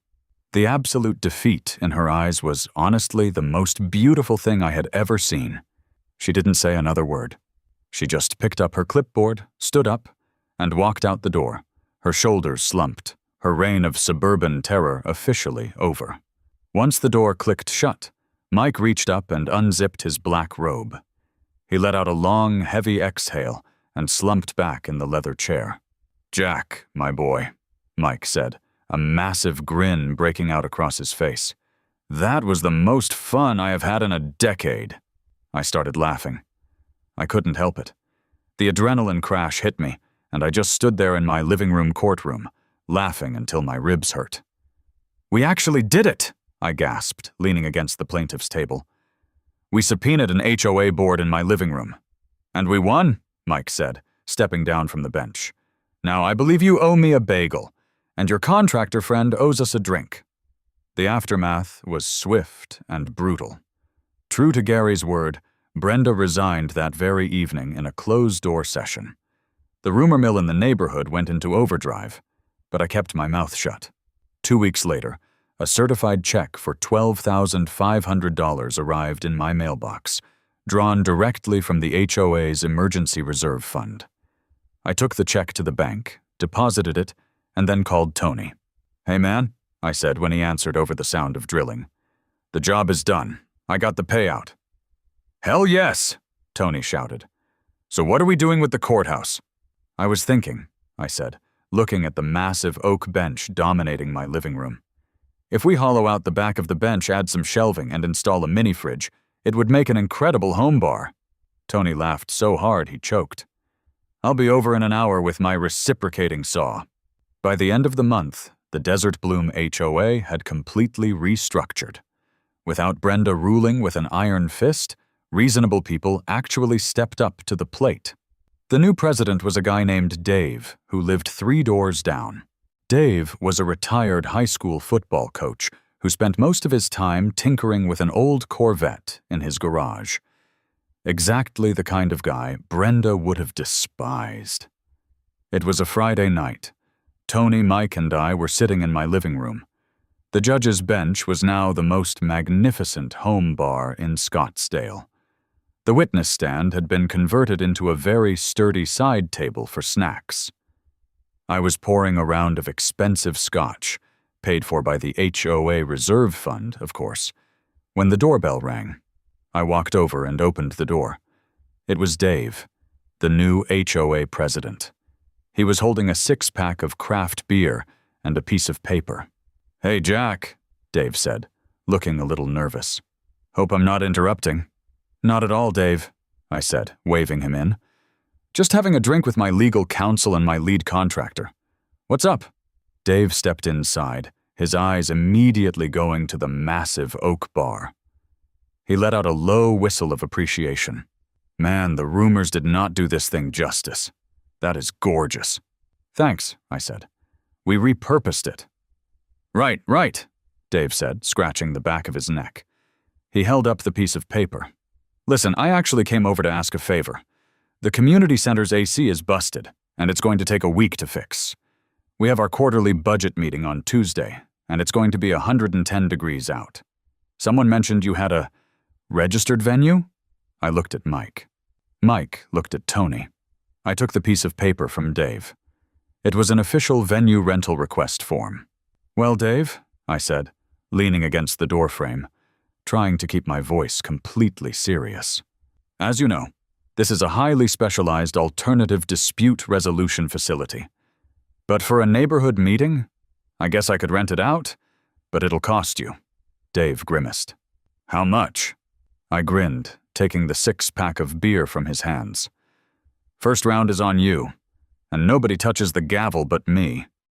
The absolute defeat in her eyes was honestly the most beautiful thing I had ever seen. She didn't say another word. She just picked up her clipboard, stood up, and walked out the door, her shoulders slumped, her reign of suburban terror officially over. Once the door clicked shut, Mike reached up and unzipped his black robe. He let out a long, heavy exhale and slumped back in the leather chair. Jack, my boy, Mike said, a massive grin breaking out across his face. That was the most fun I have had in a decade. I started laughing. I couldn't help it. The adrenaline crash hit me, and I just stood there in my living room courtroom, laughing until my ribs hurt. We actually did it, I gasped, leaning against the plaintiff's table. We subpoenaed an HOA board in my living room. And we won, Mike said, stepping down from the bench. Now I believe you owe me a bagel, and your contractor friend owes us a drink. The aftermath was swift and brutal. True to Gary's word, Brenda resigned that very evening in a closed-door session. The rumor mill in the neighborhood went into overdrive, but I kept my mouth shut. 2 weeks later, a certified check for $12,500 arrived in my mailbox, drawn directly from the HOA's emergency reserve fund. I took the check to the bank, deposited it, and then called Tony. Hey man, I said when he answered over the sound of drilling. The job is done. I got the payout. Hell yes, Tony shouted. So what are we doing with the courthouse? I was thinking, I said, looking at the massive oak bench dominating my living room. If we hollow out the back of the bench, add some shelving, and install a mini-fridge, it would make an incredible home bar. Tony laughed so hard he choked. I'll be over in an hour with my reciprocating saw. By the end of the month, the Desert Bloom HOA had completely restructured. Without Brenda ruling with an iron fist, reasonable people actually stepped up to the plate. The new president was a guy named Dave, who lived 3 doors down. Dave was a retired high school football coach who spent most of his time tinkering with an old Corvette in his garage. Exactly the kind of guy Brenda would have despised. It was a Friday night. Tony, Mike, and I were sitting in my living room. The judge's bench was now the most magnificent home bar in Scottsdale. The witness stand had been converted into a very sturdy side table for snacks. I was pouring a round of expensive scotch, paid for by the HOA Reserve Fund, of course, when the doorbell rang. I walked over and opened the door. It was Dave, the new HOA president. He was holding a 6-pack of craft beer and a piece of paper. Hey, Jack, Dave said, looking a little nervous. Hope I'm not interrupting. Not at all, Dave, I said, waving him in. Just having a drink with my legal counsel and my lead contractor. What's up? Dave stepped inside, his eyes immediately going to the massive oak bar. He let out a low whistle of appreciation. Man, the rumors did not do this thing justice. That is gorgeous. Thanks, I said. We repurposed it. Right, Dave said, scratching the back of his neck. He held up the piece of paper. Listen, I actually came over to ask a favor. The community center's AC is busted, and it's going to take a week to fix. We have our quarterly budget meeting on Tuesday, and it's going to be 110 degrees out. Someone mentioned you had a registered venue? I looked at Mike. Mike looked at Tony. I took the piece of paper from Dave. It was an official venue rental request form. Well, Dave, I said, leaning against the doorframe, trying to keep my voice completely serious. As you know, this is a highly specialized alternative dispute resolution facility. But for a neighborhood meeting, I guess I could rent it out, but it'll cost you. Dave grimaced. How much? I grinned, taking the 6-pack of beer from his hands. First round is on you, and nobody touches the gavel but me.